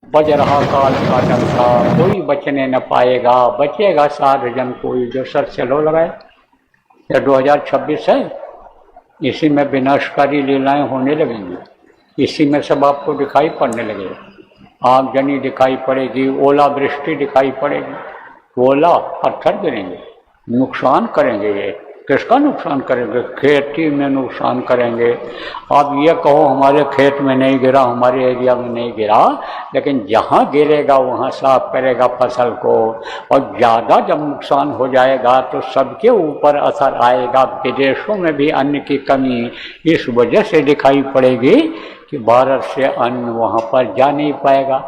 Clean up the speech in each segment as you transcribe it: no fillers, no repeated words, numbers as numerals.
बज रहा काल का डंका, कोई बचने न पाएगा, बचेगा साध जन कोई जो सर से लो लगाए। यह 2026 है, इसी में विनाशकारी लीलाएं होने लगेंगी, इसी में सब आपको दिखाई पड़ने लगेगा। आगजनी दिखाई पड़ेगी, ओलावृष्टि दिखाई पड़ेगी, ओला पत्थर गिरेंगे, नुकसान करेंगे। ये किसका नुकसान करेंगे? खेती में नुकसान करेंगे। आप ये कहो हमारे खेत में नहीं गिरा, हमारे एरिया में नहीं गिरा, लेकिन जहाँ गिरेगा वहाँ साफ करेगा फसल को। और ज़्यादा जब नुकसान हो जाएगा तो सबके ऊपर असर आएगा। विदेशों में भी अन्न की कमी इस वजह से दिखाई पड़ेगी कि भारत से अन्न वहाँ पर जा नहीं पाएगा।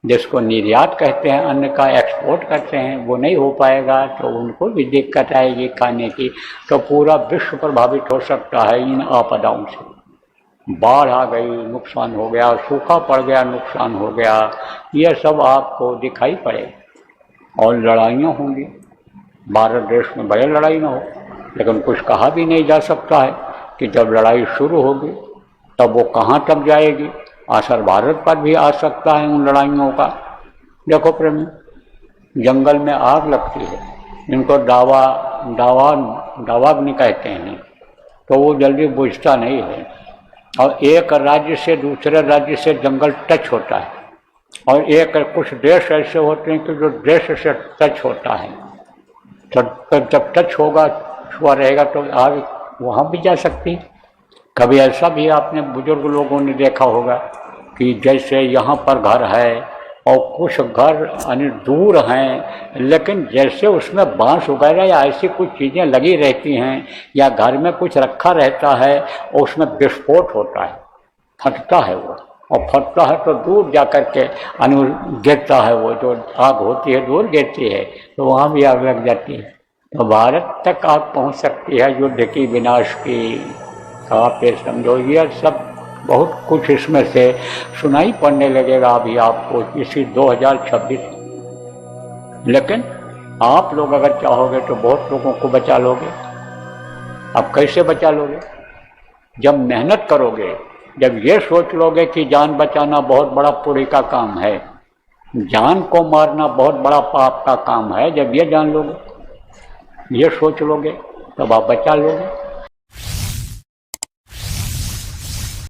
जिसको निर्यात कहते हैं, अन्न का एक्सपोर्ट करते हैं, वो नहीं हो पाएगा तो उनको भी दिक्कत आएगी खाने की। तो पूरा विश्व प्रभावित हो सकता है इन आपदाओं से। बाढ़ आ गई, नुकसान हो गया, सूखा पड़ गया, नुकसान हो गया, यह सब आपको दिखाई पड़ेगा। और लड़ाइयाँ होंगी, भारत देश में भले लड़ाई ना हो, लेकिन कुछ कहा भी नहीं जा सकता है कि जब लड़ाई शुरू होगी तब वो कहाँ तक जाएगी। असर भारत पर भी आ सकता है उन लड़ाइयों का। देखो प्रेमी, जंगल में आग लगती है, इनको दावाग्नि कहते हैं, तो वो जल्दी बुझता नहीं है। और एक राज्य से दूसरे राज्य से जंगल टच होता है, और एक कुछ देश ऐसे होते हैं कि जो देश से टच होता है, तो जब टच होगा, छुआ रहेगा तो आग वहाँ भी जा सकती है। कभी ऐसा भी आपने बुजुर्ग लोगों ने देखा होगा कि जैसे यहाँ पर घर है और कुछ घर दूर हैं, लेकिन जैसे उसमें बांस वगैरह या ऐसी कुछ चीज़ें लगी रहती हैं या घर में कुछ रखा रहता है और उसमें विस्फोट होता है, फटता है वो, और फटता है तो दूर जा कर के गिरता है। वो जो आग होती है दूर गिरती है तो वहाँ भी आग लग जाती है। तो भारत तक आग पहुँच सकती है, युद्ध की, विनाश की। आप ये समझो, ये सब बहुत कुछ इसमें से सुनाई पड़ने लगेगा अभी आपको इसी 2026। लेकिन आप लोग अगर चाहोगे तो बहुत लोगों को बचा लोगे। अब कैसे बचा लोगे? जब मेहनत करोगे, जब ये सोच लोगे कि जान बचाना बहुत बड़ा पुण्य का काम है, जान को मारना बहुत बड़ा पाप का काम है, जब ये जान लोगे, ये सोच लोगे, तब आप बचा लोगे।